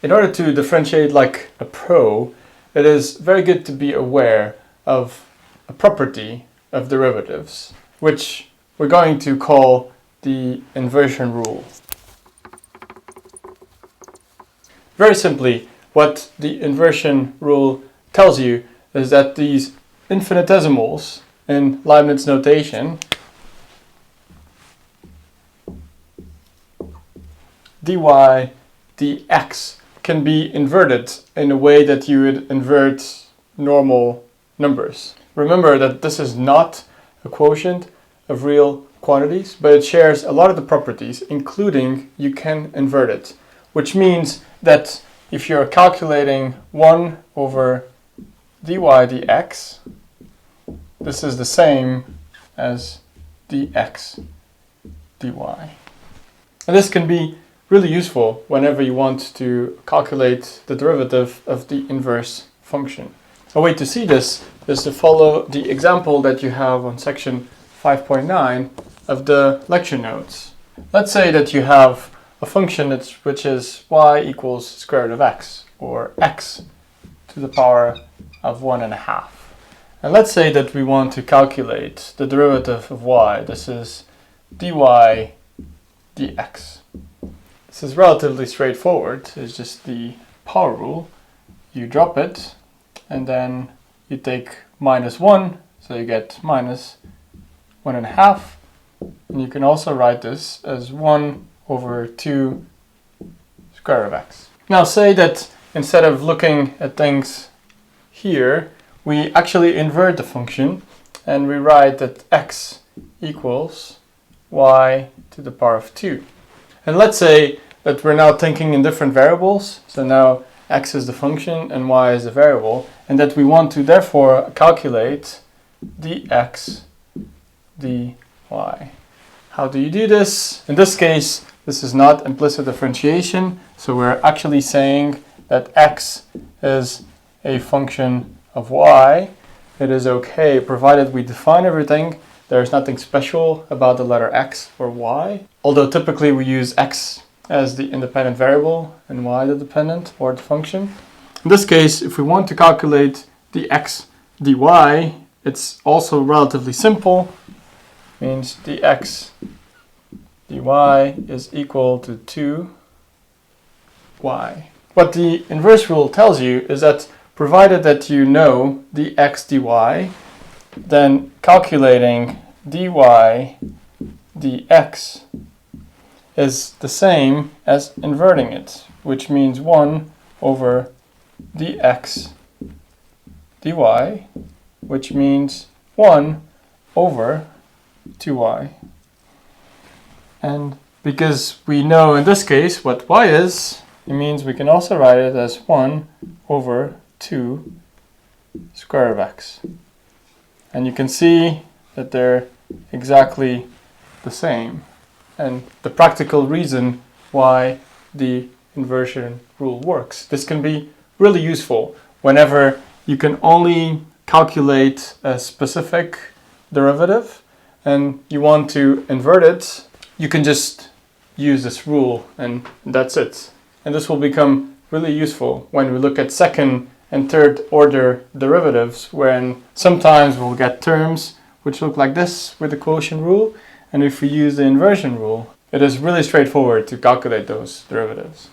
In order to differentiate like a pro, it is very good to be aware of a property of derivatives, which we're going to call the inversion rule. Very simply, what the inversion rule tells you is that these infinitesimals in Leibniz notation, dy dx, can be inverted in a way that you would invert normal numbers. Remember that this is not a quotient of real quantities, but it shares a lot of the properties, including you can invert it, which means that if you're calculating 1 over dy dx, this is the same as dx dy. And this can be really useful whenever you want to calculate the derivative of the inverse function. A way to see this is to follow the example that you have on section 5.9 of the lecture notes. Let's say that you have a function which is y equals square root of x, or x to the power of 1.5. And let's say that we want to calculate the derivative of y. This is dy dx. This is relatively straightforward. It's just the power rule. You drop it, and then you take minus 1, so you get minus 1.5. And you can also write this as 1 over 2 square root of x. Now say that instead of looking at things here, we actually invert the function, and we write that x equals y to the power of 2. And let's say that we're now thinking in different variables. So now x is the function and y is the variable, and that we want to therefore calculate dx dy. How do you do this? In this case, this is not implicit differentiation, so we're actually saying that x is a function of y. It is okay provided we define everything. There's nothing special about the letter x or y, although typically we use x as the independent variable and y the dependent, or the function. In this case, if we want to calculate dx dy, it's also relatively simple. It means dx dy is equal to 2y. What the inverse rule tells you is that provided that you know dx dy, then calculating dy dx is the same as inverting it, which means 1 over dx dy, which means 1 over 2y. And because we know in this case what y is, it means we can also write it as 1 over 2 square root of x. And you can see that they're exactly the same. And the practical reason why the inversion rule works. This can be really useful whenever you can only calculate a specific derivative and you want to invert it. You can just use this rule and that's it. And this will become really useful when we look at second and third order derivatives, when sometimes we'll get terms which look like this with the quotient rule. And if we use the inversion rule, it is really straightforward to calculate those derivatives.